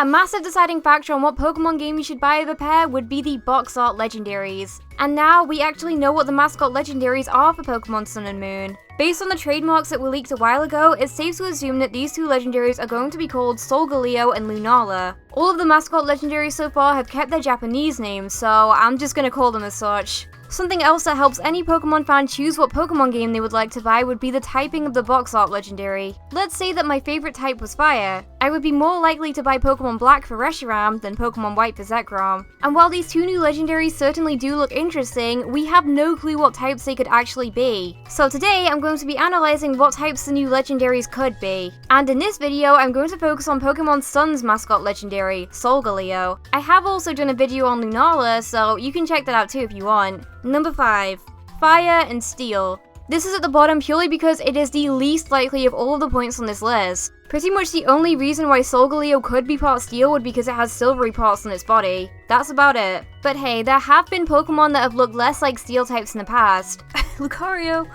A massive deciding factor on what Pokemon game you should buy with a pair would be the box art legendaries. And now we actually know what the mascot legendaries are for Pokemon Sun and Moon. Based on the trademarks that were leaked a while ago, it's safe to assume that these two legendaries are going to be called Solgaleo and Lunaala. All of the mascot legendaries so far have kept their Japanese names, so I'm just gonna call them as such. Something else that helps any Pokemon fan choose what Pokemon game they would like to buy would be the typing of the box art legendary. Let's say that my favorite type was Fire. I would be more likely to buy Pokemon Black for Reshiram than Pokemon White for Zekrom. And while these two new legendaries certainly do look interesting, we have no clue what types they could actually be. So today I'm going to be analysing what types the new legendaries could be. And in this video I'm going to focus on Pokemon Sun's mascot legendary, Solgaleo. I have also done a video on Lunaala, so you can check that out too if you want. Number 5. Fire and Steel. This is at the bottom purely because it is the least likely of all of the points on this list. Pretty much the only reason why Solgaleo could be part Steel would be because it has silvery parts on its body. That's about it. But hey, there have been Pokemon that have looked less like Steel types in the past. Lucario.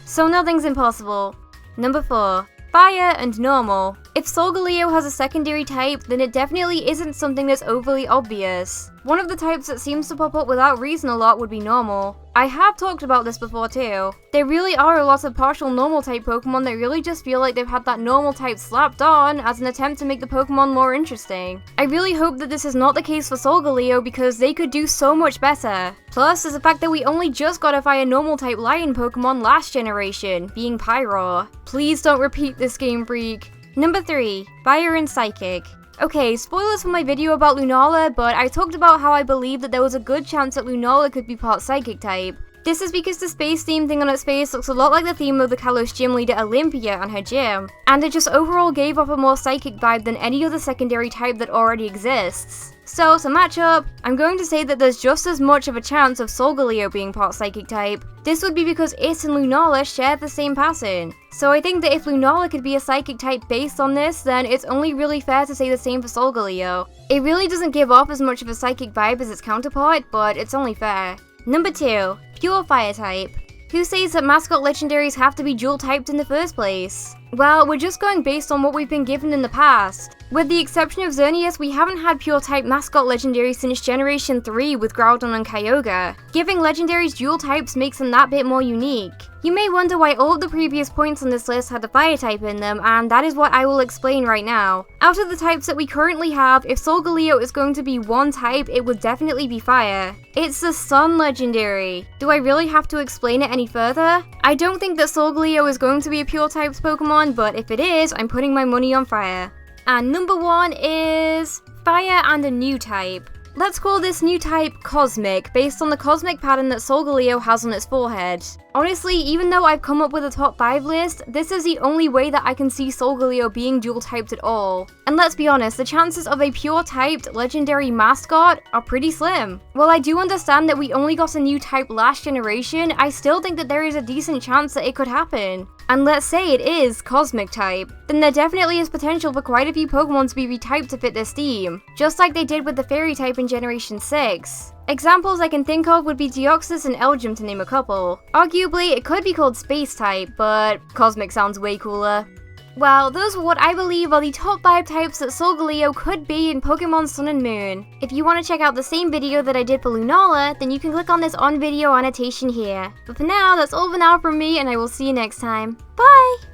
So nothing's impossible. Number 4. Fire and Normal. If Solgaleo has a secondary type, then it definitely isn't something that's overly obvious. One of the types that seems to pop up without reason a lot would be Normal. I have talked about this before too. There really are a lot of partial Normal type Pokemon that really just feel like they've had that Normal type slapped on as an attempt to make the Pokemon more interesting. I really hope that this is not the case for Solgaleo because they could do so much better. Plus, there's the fact that we only just got a Fire Normal type Lion Pokemon last generation, being Pyroar. Please don't repeat this, Game Freak. Number 3. Fire and Psychic. Okay, spoilers for my video about Lunaala, but I talked about how I believe that there was a good chance that Lunaala could be part Psychic type. This is because the space theme thing on its face looks a lot like the theme of the Kalos gym leader Olympia and her gym, and it just overall gave off a more psychic vibe than any other secondary type that already exists. So, to match up, I'm going to say that there's just as much of a chance of Solgaleo being part Psychic type. This would be because it and Lunaala share the same pattern. So I think that if Lunaala could be a Psychic type based on this, then it's only really fair to say the same for Solgaleo. It really doesn't give off as much of a psychic vibe as its counterpart, but it's only fair. Number 2. Pure Fire type. Who says that mascot legendaries have to be dual typed in the first place? Well, we're just going based on what we've been given in the past. With the exception of Xerneas, we haven't had pure type mascot legendaries since Generation 3 with Groudon and Kyogre. Giving legendaries dual types makes them that bit more unique. You may wonder why all of the previous points on this list had the fire type in them, and that is what I will explain right now. Out of the types that we currently have, if Solgaleo is going to be one type, it would definitely be fire. It's the Sun legendary. Do I really have to explain it any further? I don't think that Solgaleo is going to be a pure types Pokemon, but if it is, I'm putting my money on fire. And number 1 is fire and a new type. Let's call this new type Cosmic, based on the cosmic pattern that Solgaleo has on its forehead. Honestly, even though I've come up with a top 5 list, this is the only way that I can see Solgaleo being dual typed at all. And let's be honest, the chances of a pure typed legendary mascot are pretty slim. While I do understand that we only got a new type last generation, I still think that there is a decent chance that it could happen. And let's say it is Cosmic type, then there definitely is potential for quite a few Pokemon to be retyped to fit this theme, just like they did with the Fairy type in Generation 6. Examples I can think of would be Deoxys and Elgyem to name a couple. Arguably, it could be called Space type, but Cosmic sounds way cooler. Well, those were what I believe are the top 5 types that Solgaleo could be in Pokemon Sun and Moon. If you want to check out the same video that I did for Lunaala, then you can click on this on video annotation here. But for now, that's all for now from me, and I will see you next time. Bye!